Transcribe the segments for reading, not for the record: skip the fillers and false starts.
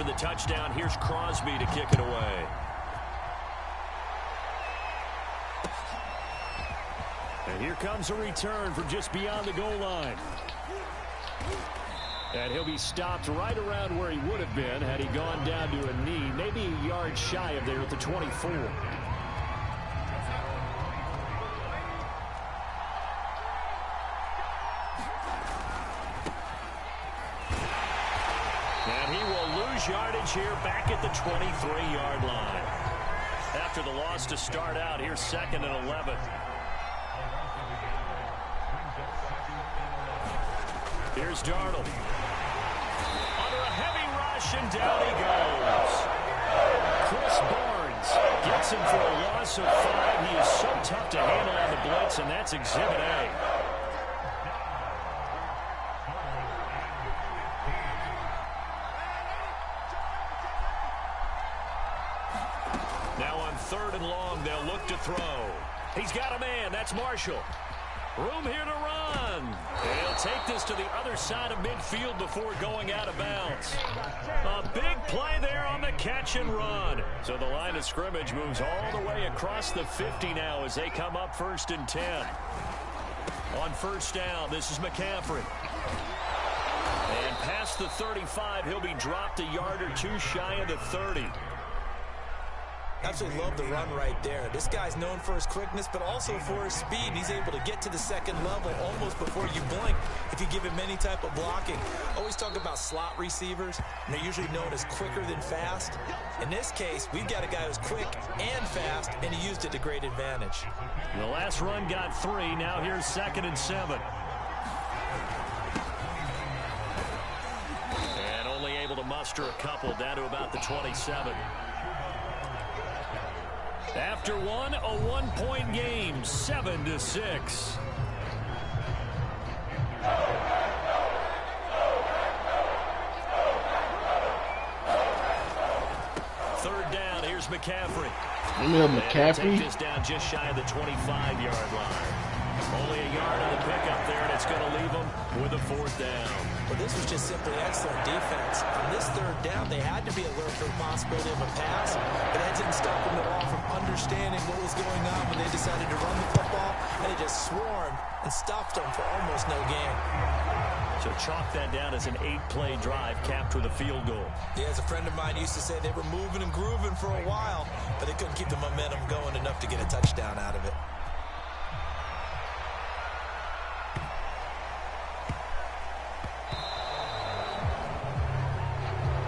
after the touchdown. Here's Crosby to kick it away. And here comes a return from just beyond the goal line. And he'll be stopped right around where he would have been had he gone down to a knee, maybe a yard shy of there at the 24. And he will lose yardage here back at the 23-yard line. After the loss to start out, here's 2nd and 11. Here's Darnold. Under a heavy rush, and down he goes. Chris Barnes gets him for a loss of 5. He is so tough to handle on the blitz, and that's Exhibit A. Now on 3rd and long, they'll look to throw. He's got a man. That's Marshall. Room here to run. He'll take this to the other side of midfield before going out of bounds. A big play there on the catch and run. So the line of scrimmage moves all the way across the 50 now as they come up 1st and 10. On 1st down, this is McCaffrey. And past the 35, he'll be dropped a yard or 2 shy of the 30. Absolutely love the run right there. This guy's known for his quickness, but also for his speed. He's able to get to the 2nd level almost before you blink if you give him any type of blocking. Always talk about slot receivers, and they're usually known as quicker than fast. In this case, we've got a guy who's quick and fast, and he used it to great advantage. The last run got 3. Now here's 2nd and 7. And only able to muster a couple down to about the 27. After one, a 1-point game, 7-6. Third down, here's McCaffrey. McCaffrey. Take this down just shy of the 25-yard line. Only a yard on the pickup there, and it's going to leave them with a 4th down. Well, this was just simply excellent defense. From this 3rd down, they had to be alert for the possibility of a pass, but that didn't stop them at all from understanding what was going on when they decided to run the football, and they just swarmed and stopped them for almost no gain. So chalk that down as an 8-play drive capped with a field goal. Yeah, as a friend of mine used to say, they were moving and grooving for a while, but they couldn't keep the momentum going enough to get a touchdown out of it.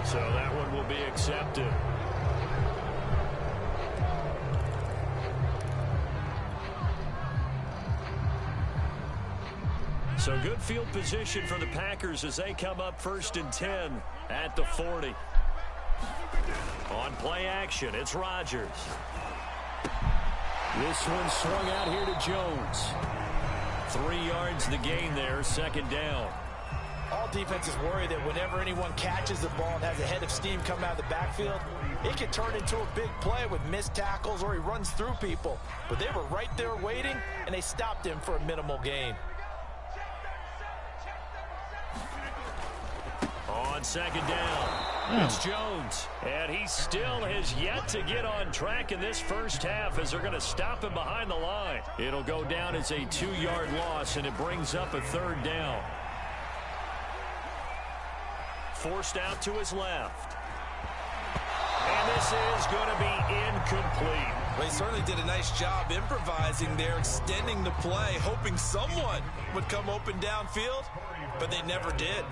So that one will be accepted. So good field position for the Packers as they come up 1st and 10 at the 40. On play action, it's Rodgers. This one swung out here to Jones. 3 yards the gain there, 2nd down. All defenses worry that whenever anyone catches the ball and has a head of steam come out of the backfield, it can turn into a big play with missed tackles or he runs through people. But they were right there waiting, and they stopped him for a minimal gain. On 2nd down, it's Jones. And he still has yet to get on track in this first half as they're going to stop him behind the line. It'll go down as a 2-yard loss, and it brings up a 3rd down. Forced out to his left. And this is going to be incomplete. Well, he certainly did a nice job improvising there, extending the play, hoping someone would come open downfield, but they never did.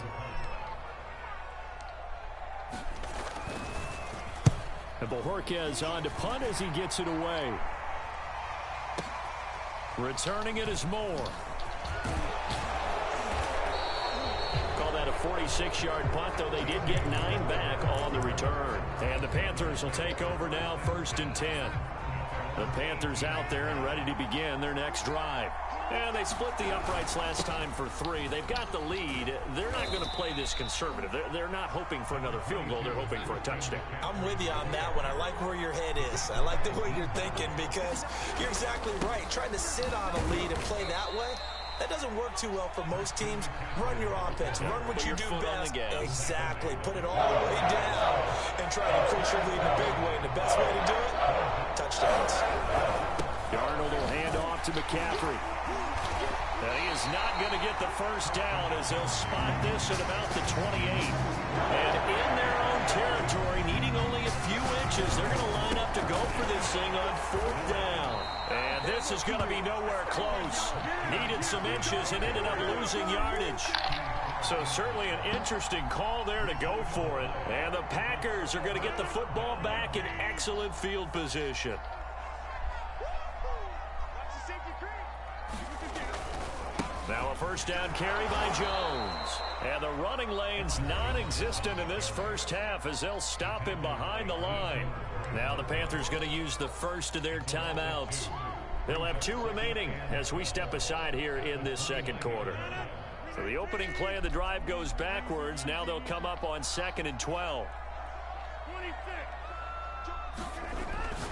And Bojorquez on to punt as he gets it away. Returning it is Moore. Call that a 46-yard punt, though they did get 9 back on the return. And the Panthers will take over now 1st and 10. The Panthers out there and ready to begin their next drive. And they split the uprights last time for 3. They've got the lead. They're not going to play this conservative. They're not hoping for another field goal. They're hoping for a touchdown. I'm with you on that one. I like where your head is. I like the way you're thinking because you're exactly right. Trying to sit on a lead and play that way, that doesn't work too well for most teams. Run your offense. Run what you do best. Exactly. Put it all the way down trying to push your lead in a big way, and the best way to do it, touchdowns. Darnold will hand off to McCaffrey. And he is not going to get the first down as they'll spot this at about the 28. And in their own territory, needing only a few inches, they're going to line up to go for this thing on 4th down. And this is going to be nowhere close. Needed some inches and ended up losing yardage. So certainly an interesting call there to go for it. And the Packers are going to get the football back in excellent field position. Now a first down carry by Jones. And the running lane's non-existent in this first half as they'll stop him behind the line. Now the Panthers going to use the first of their timeouts. They'll have 2 remaining as we step aside here in this second quarter. So the opening play of the drive goes backwards. Now they'll come up on 2nd and 12.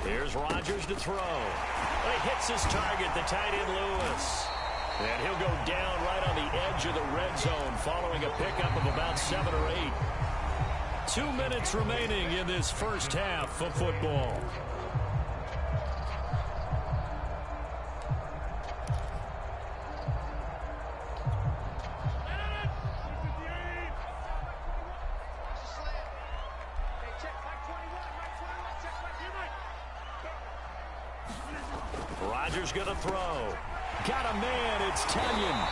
Here's Rodgers to throw. He hits his target, the tight end Lewis. And he'll go down right on the edge of the red zone following a pickup of about 7 or 8. 2 minutes remaining in this first half of football. Rodgers going to throw. Got a man, it's Tunyon.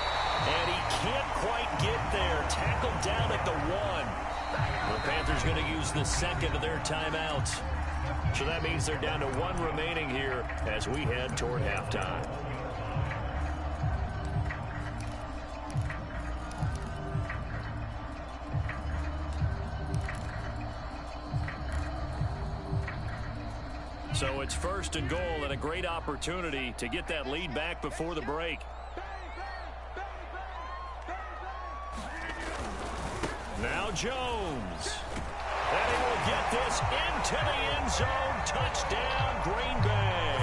And he can't quite get there. Tackled down at the 1. The Panthers going to use the second of their timeouts. So that means they're down to 1 remaining here as we head toward halftime. So it's 1st and goal and a great opportunity to get that lead back before the break. Now Jones. And he will get this into the end zone. Touchdown, Green Bay.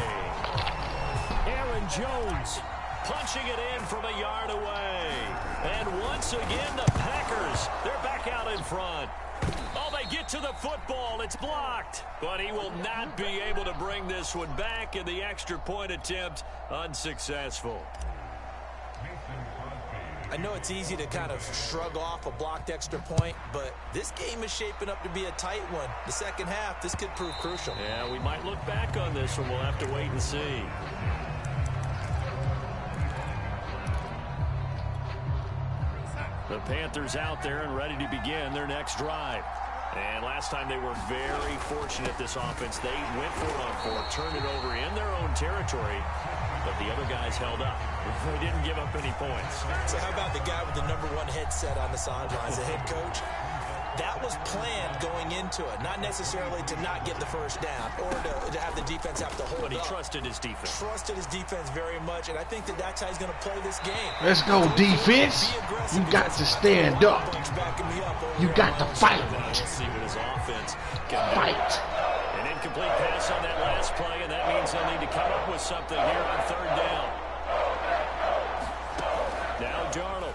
Aaron Jones punching it in from a yard away. And once again, the Packers, they're back out in front. Oh, they get to the football. It's blocked. But he will not be able to bring this one back, and the extra point attempt unsuccessful. I know it's easy to kind of shrug off a blocked extra point, but this game is shaping up to be a tight one. The second half, this could prove crucial. Yeah, we might look back on this one. We'll have to wait and see. The Panthers out there and ready to begin their next drive. And last time they were very fortunate, this offense. They went for it on 4, turned it over in their own territory, but the other guys held up. They didn't give up any points. So how about the guy with the #1 headset on the sidelines, the head coach? That was planned going into it, not necessarily to not get the first down or to have the defense have to hold up. But he trusted his defense. Trusted his defense very much, and I think that's how he's going to play this game. Let's go, defense. You got to stand up. You got to fight. Let's see what his offense can do. Fight. An incomplete pass on that last play, and that means they'll need to come up with something here on 3rd down. Now Darnold.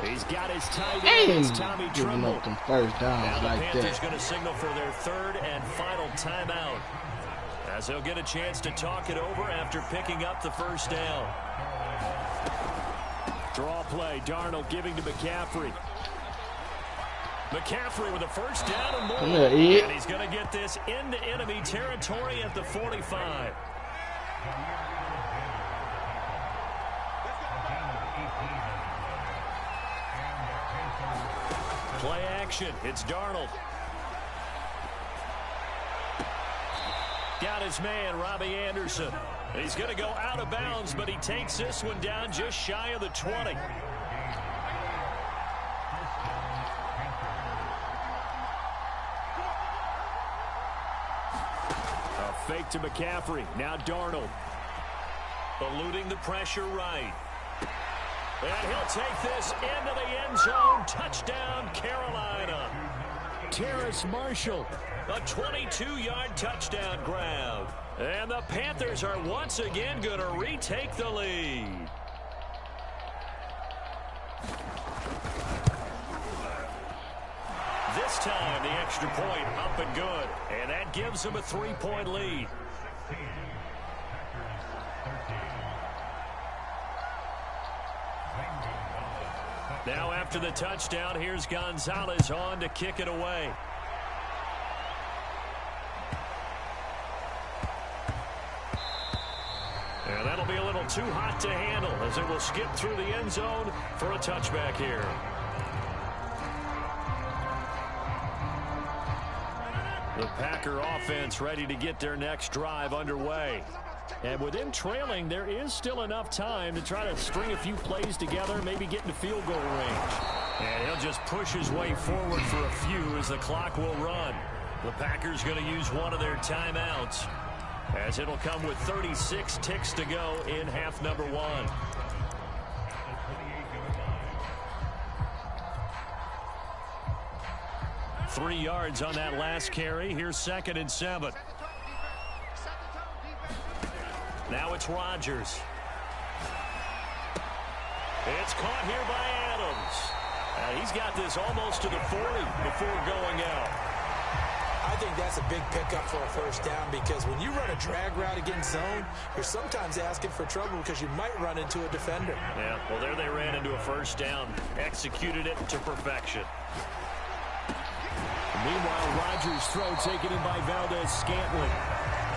He's got his tight end, Tommy Tremble. Up them first downs now the like Panthers that. going to signal for their 3rd and final timeout, as they'll get a chance to talk it over after picking up the first down. Draw play, Darnold giving to McCaffrey. McCaffrey with a first down and more. Yeah, and he's going to get this into enemy territory at the 45. Play action. It's Darnold. Got his man, Robbie Anderson. He's going to go out of bounds, but he takes this one down just shy of the 20. A fake to McCaffrey. Now Darnold. Eluding the pressure right. And he'll take this into the end zone. Touchdown, Carolina. Terrace Marshall, a 22-yard touchdown grab. And the Panthers are once again going to retake the lead. time, the extra point up and good. And that gives them a 3-point lead. Now after the touchdown, here's Gonzalez on to kick it away. And that'll be a little too hot to handle as it will skip through the end zone for a touchback here. The Packer offense ready to get their next drive underway. And with them trailing, there is still enough time to try to string a few plays together, maybe get into field goal range. And he'll just push his way forward for a few as the clock will run. The Packers going to use one of their timeouts, as it'll come with 36 ticks to go in half number one. Three yards on that last carry. Here's 2nd and 7. Now it's Rodgers. It's caught here by Adams. He's got this almost to the 40 before going out. I think that's a big pickup for a first down, because when you run a drag route against zone, you're sometimes asking for trouble because you might run into a defender. Yeah, well, there they ran into a first down, executed it to perfection. Meanwhile, Rodgers' throw taken in by Valdez-Scantling.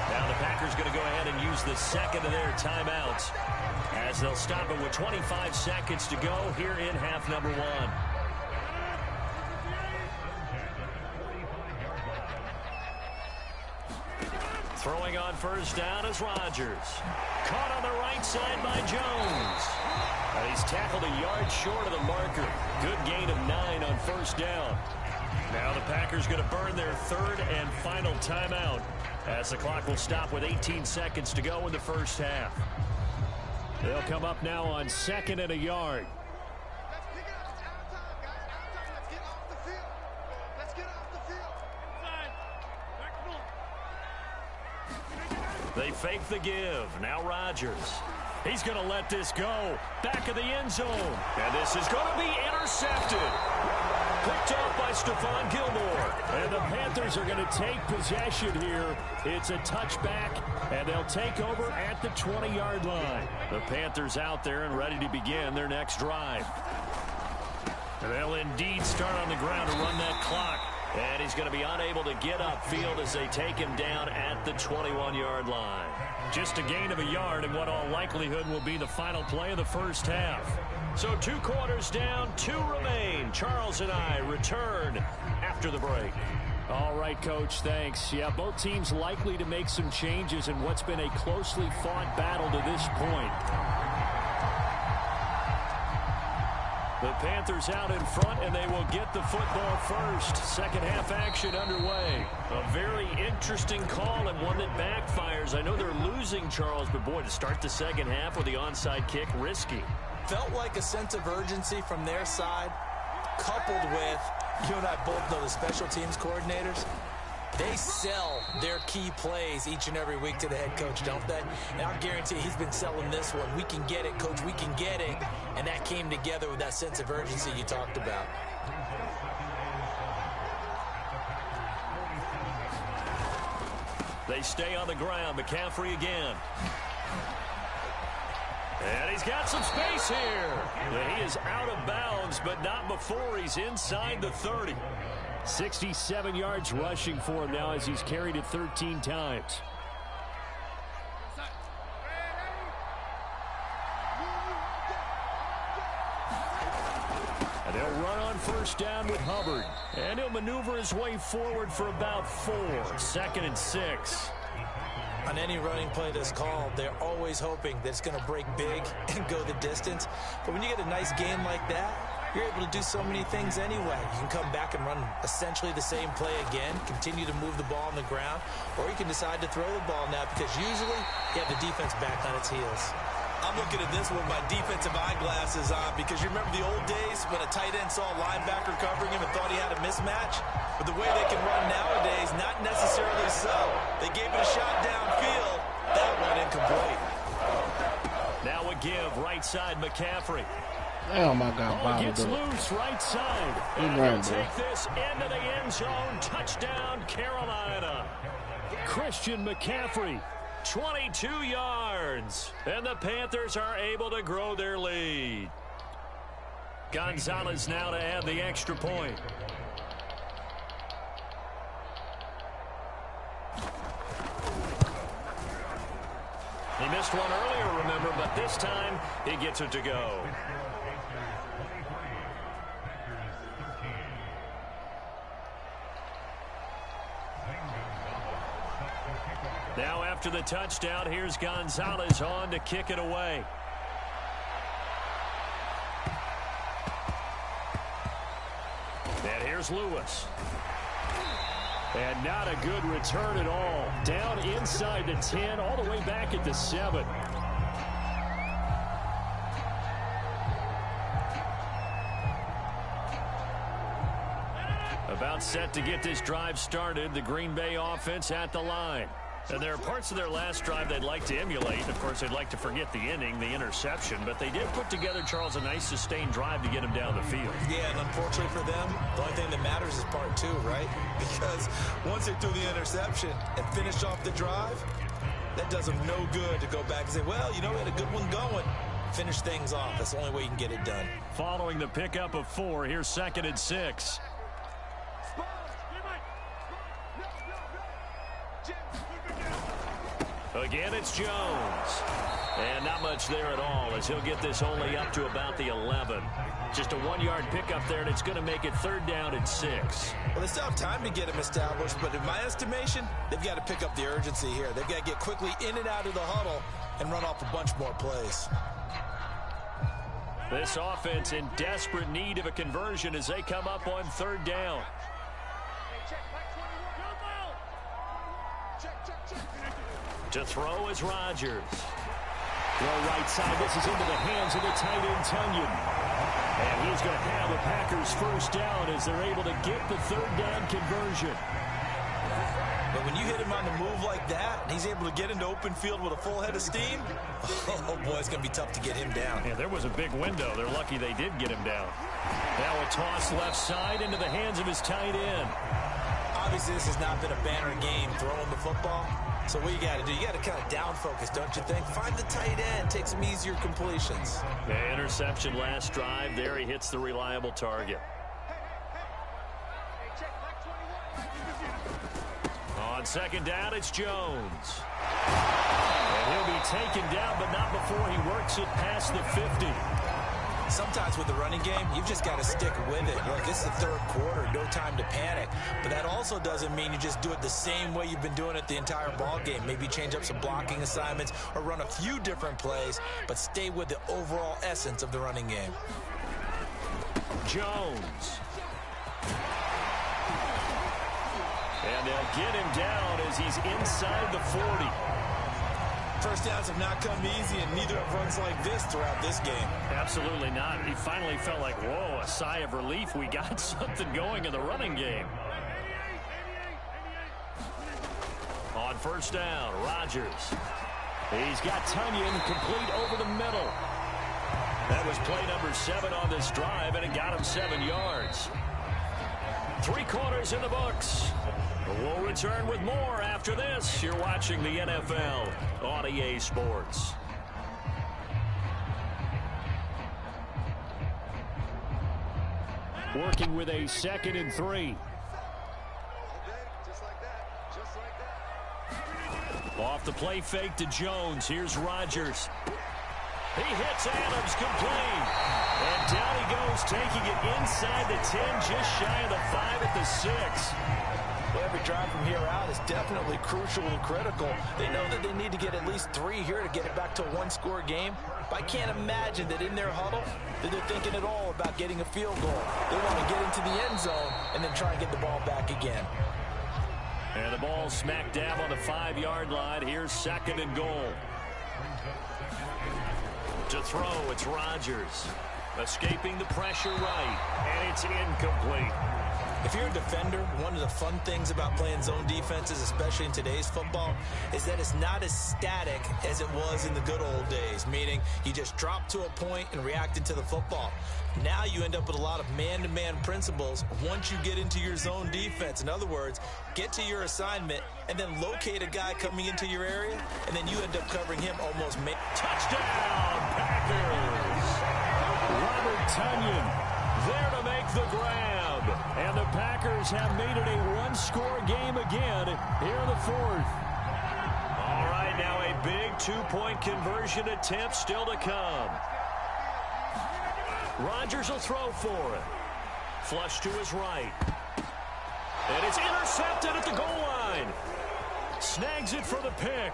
Now the Packers going to go ahead and use the second of their timeouts, as they'll stop it with 25 seconds to go here in half number one. Throwing on first down is Rodgers. Caught on the right side by Jones. And he's tackled a yard short of the marker. Good gain of 9 on first down. Now the Packers going to burn their third and final timeout, as the clock will stop with 18 seconds to go in the first half. They'll come up now on 2nd and a yard. They fake the give. Now Rodgers. He's going to let this go. Back of the end zone. And this is going to be intercepted. Picked off by Stephon Gilmore. And the Panthers are going to take possession here. It's a touchback, and they'll take over at the 20-yard line. The Panthers out there and ready to begin their next drive. And they'll indeed start on the ground to run that clock. And he's going to be unable to get upfield as they take him down at the 21-yard line. Just a gain of a yard in what all likelihood will be the final play of the first half. So 2 quarters down, 2 remain. Charles and I return after the break. All right, Coach, thanks. Yeah, both teams likely to make some changes in what's been a closely fought battle to this point. The Panthers out in front, and they will get the football first. Second half action underway. A very interesting call and one that backfires. I know they're losing, Charles, but boy, to start the second half with the onside kick, risky. Felt like a sense of urgency from their side, coupled with, you and I both know the special teams coordinators. They sell their key plays each and every week to the head coach, don't they? And I guarantee he's been selling this one. We can get it, Coach. We can get it. And that came together with that sense of urgency you talked about. They stay on the ground. McCaffrey again. And he's got some space here. And he is out of bounds, but not before he's inside the 30. 67 yards rushing for him now as he's carried it 13 times. And they'll run on first down with Hubbard. And he'll maneuver his way forward for about 4. 2nd and 6. On any running play that's called, they're always hoping that it's going to break big and go the distance. But when you get a nice game like that, you're able to do so many things anyway. You can come back and run essentially the same play again, continue to move the ball on the ground, or you can decide to throw the ball now because usually you have the defense back on its heels. I'm looking at this with my defensive eyeglasses on because you remember the old days when a tight end saw a linebacker covering him and thought he had a mismatch? But the way they can run nowadays, not necessarily so. They gave it a shot downfield. That one incomplete. Now a give, right side McCaffrey. Damn, I got Ball bottled gets up. loose right side. He And ran, they'll bro. take this into the end zone. Touchdown, Carolina. Christian McCaffrey, 22 yards. And the Panthers are able to grow their lead. Gonzalez now to add the extra point. He missed one earlier, remember, but this time he gets it to go. Now after the touchdown, here's Gonzalez on to kick it away. And here's Lewis. And not a good return at all. Down inside the 10, all the way back at the 7. About set to get this drive started. The Green Bay offense at the line. And there are parts of their last drive they'd like to emulate. Of course, they'd like to forget the inning, the interception. But they did put together, Charles, a nice sustained drive to get him down the field. Yeah, and unfortunately for them, the only thing that matters is part 2, right? Because once they threw the interception and finished off the drive, that does them no good to go back and say, well, you know, we had a good one going. Finish things off. That's the only way you can get it done. Following the pickup of 4, here's 2nd and 6. Again, it's Jones. And not much there at all as he'll get this only up to about the 11. Just a 1-yard pickup there, and it's going to make it 3rd down and 6. Well, they still have time to get him established, but in my estimation, they've got to pick up the urgency here. They've got to get quickly in and out of the huddle and run off a bunch more plays. This offense in desperate need of a conversion as they come up on 3rd down. To throw is Rodgers. Throw right side. This is into the hands of the tight end, Tunyon. And he's going to have the Packers 1st down as they're able to get the 3rd down conversion. But when you hit him on the move like that, and he's able to get into open field with a full head of steam, oh boy, it's going to be tough to get him down. Yeah, there was a big window. They're lucky they did get him down. Now a toss left side into the hands of his tight end. Obviously, this has not been a banner game throwing the football. So what you got to do, you got to kind of down focus, don't you think? Find the tight end, take some easier completions. Yeah, interception last drive. There he hits the reliable target. On 2nd down, it's Jones. And he'll be taken down, but not before he works it past the 50. Sometimes with the running game, you've just got to stick with it. Look, it's the 3rd quarter, no time to panic. But that also doesn't mean you just do it the same way you've been doing it the entire ball game. Maybe change up some blocking assignments or run a few different plays, but stay with the overall essence of the running game. Jones. And they'll get him down as he's inside the 40. First downs have not come easy, and neither have runs like this throughout this game. Absolutely not. He finally felt like, whoa, a sigh of relief. We got something going in the running game. On 1st down, Rodgers. He's got Tunyon complete over the middle. That was play number 7 on this drive, and it got him 7 yards. 3 quarters in the books. We'll return with more after this. You're watching the NFL on EA Sports. Working with a 2nd and 3. Off the play fake to Jones. Here's Rodgers. He hits Adams complete. And down he goes, taking it inside the 10, just shy of the 5 at the 6. Well, every drive from here out is definitely crucial and critical. They know that they need to get at least 3 here to get it back to a 1-score game. But I can't imagine that in their huddle that they're thinking at all about getting a field goal. They want to get into the end zone and then try and get the ball back again. And the ball smack dab on the 5-yard line. Here's 2nd and goal. To throw, it's Rodgers. Escaping the pressure right. And it's incomplete. If you're a defender, one of the fun things about playing zone defenses, especially in today's football, is that it's not as static as it was in the good old days, meaning you just drop to a point and react into the football. Now you end up with a lot of man-to-man principles once you get into your zone defense. In other words, get to your assignment and then locate a guy coming into your area, and then you end up covering him almost. Touchdown, Packers! Robert Tonyan there to make the grab. And the Packers have made it a one-score game again here in the fourth. All right, now a big two-point conversion attempt still to come. Rodgers will throw for it. Flush to his right. And it's intercepted at the goal line. Snags it for the pick.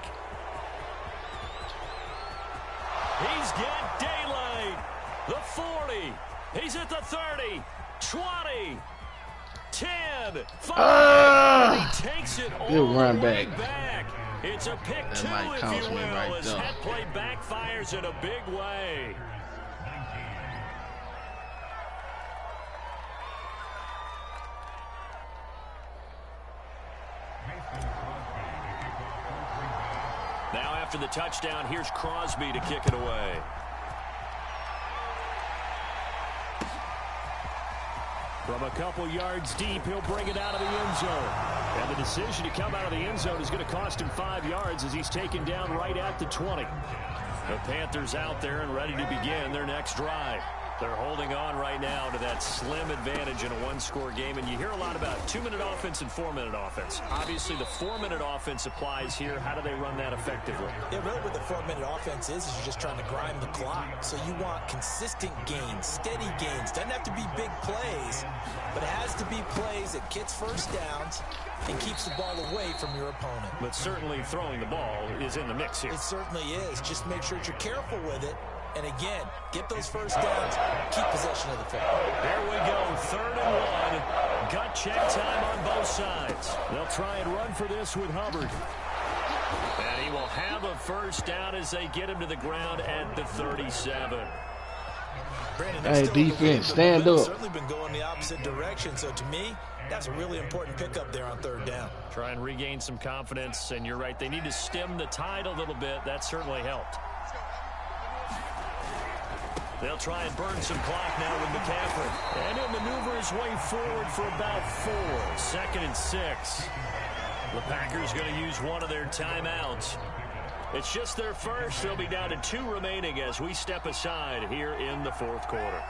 He's got daylight. The 40. He's at the 30. 20. 10. 5. He takes it all Good run the way back. back. It's a pick That two, might if cost you me will, right as there. that play backfires in a big way. Now after the touchdown, here's Crosby to kick it away. From a couple yards deep, he'll bring it out of the end zone. And the decision to come out of the end zone is going to cost him 5 yards as he's taken down right at the 20. The Panthers out there and ready to begin their next drive. They're holding on right now to that slim advantage in a one-score game. And you hear a lot about 2-minute offense and 4-minute offense. Obviously, the 4-minute offense applies here. How do they run that effectively? Yeah, really what the 4-minute offense is you're just trying to grind the clock. So you want consistent gains, steady gains. Doesn't have to be big plays, but it has to be plays that gets first downs and keeps the ball away from your opponent. But certainly throwing the ball is in the mix here. It certainly is. Just make sure that you're careful with it. And again, get those first downs, keep possession of the football. There we go, 3rd and 1. Gut check time on both sides. They'll try and run for this with Hubbard. And he will have a first down as they get him to the ground at the 37. Brandon, Hey, defense, stand up. Certainly been going the opposite direction. So to me, that's a really important pickup there on 3rd down. Try and regain some confidence. And you're right, they need to stem the tide a little bit. That certainly helped. They'll try and burn some clock now with McCaffrey. And he'll maneuver his way forward for about 4. 2nd and 6. The Packers going to use one of their timeouts. It's just their first. They'll be down to 2 remaining as we step aside here in the 4th quarter.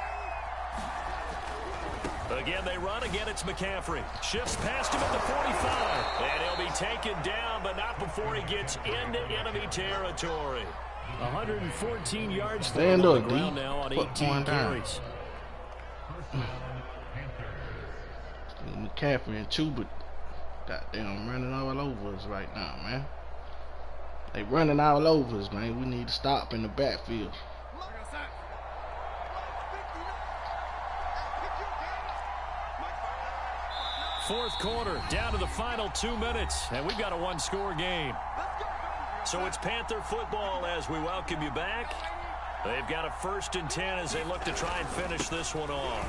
Again, they run. Again, it's McCaffrey. Shifts past him at the 45. And he'll be taken down, but not before he gets into enemy territory. 114 yards for him on the ground now on 18 carries. McCaffrey and Chuba, goddamn, running all over us right now, man. They running all over us, man. We need to stop in the backfield. Fourth quarter, down to the final 2 minutes, and we've got a one-score game. So it's Panther football as we welcome you back. They've got a 1st and 10 as they look to try and finish this one off.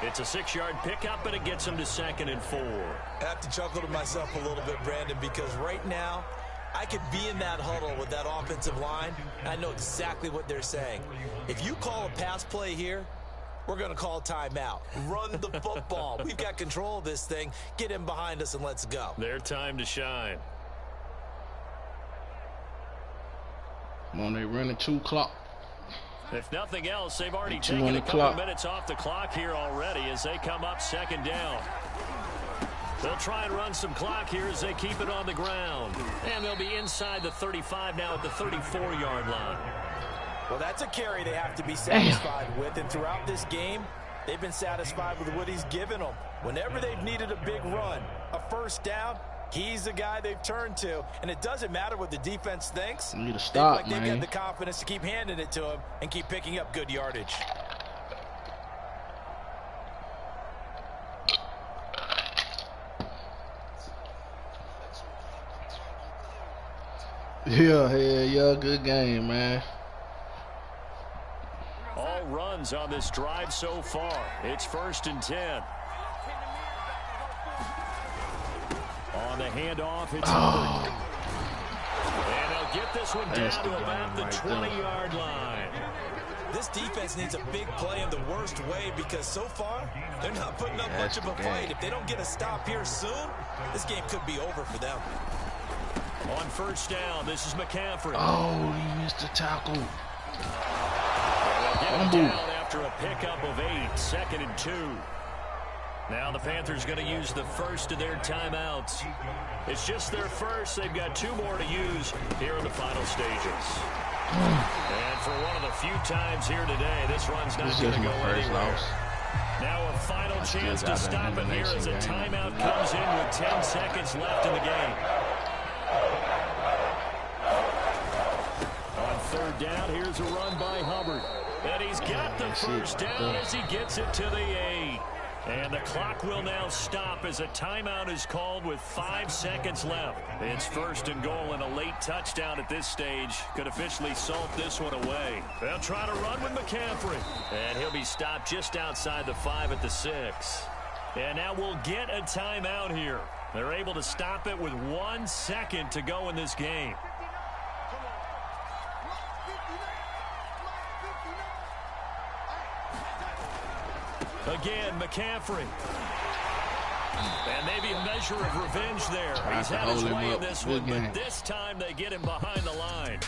It's a 6-yard pickup, and it gets them to 2nd and 4. I have to chuckle to myself a little bit, Brandon, because right now I could be in that huddle with that offensive line, and I know exactly what they're saying. If you call a pass play here, we're going to call timeout. Run the football. We've got control of this thing. Get in behind us and let's go. Their time to shine. Come on, they running 2 clock. If nothing else, they've already taken a couple minutes off the clock here already as they come up 2nd down. They'll try and run some clock here as they keep it on the ground. And they'll be inside the 35 now at the 34-yard line. Well, that's a carry they have to be satisfied with, and throughout this game, they've been satisfied with what he's given them. Whenever they've needed a big run, a first down, he's the guy they've turned to, and it doesn't matter what the defense thinks. You need to stop, they've man. got the confidence to keep handing it to him and keep picking up good yardage. Yeah, good game, man. all runs on this drive so far. It's 1st and 10. On the handoff, it's Hubbard. And they'll get this one down to about the 20-yard line. This defense needs a big play in the worst way because so far, they're not putting up much of a fight. If they don't get a stop here soon, this game could be over for them. On 1st down, this is McCaffrey. Oh, he missed the tackle. They'll get him down after a pickup of 8, 2nd and 2. Now the Panthers going to use the first of their timeouts. It's just their first. They've got 2 more to use here in the final stages. And for one of the few times here today, this run's not going to go anywhere. Now a final chance to stop it here as a timeout comes in with 10 seconds left in the game. On 3rd down, here's a run by Hubbard. And he's got the first down as he gets it to the 8. And the clock will now stop as a timeout is called with 5 seconds left. It's 1st and goal, and a late touchdown at this stage could officially salt this one away. They'll try to run with McCaffrey. And he'll be stopped just outside the 5 at the 6. And now we'll get a timeout here. They're able to stop it with 1 second to go in this game. Again, McCaffrey. And maybe a measure of revenge there. He's had his way in this one, but this time they get him behind the line.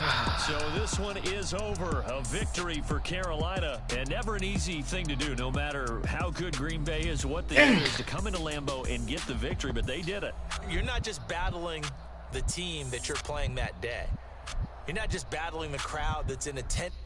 So this one is over. A victory for Carolina, and never an easy thing to do, no matter how good Green Bay is, what they do is to come into Lambeau and get the victory, but they did it. You're not just battling the team that you're playing that day. You're not just battling the crowd that's in attendance.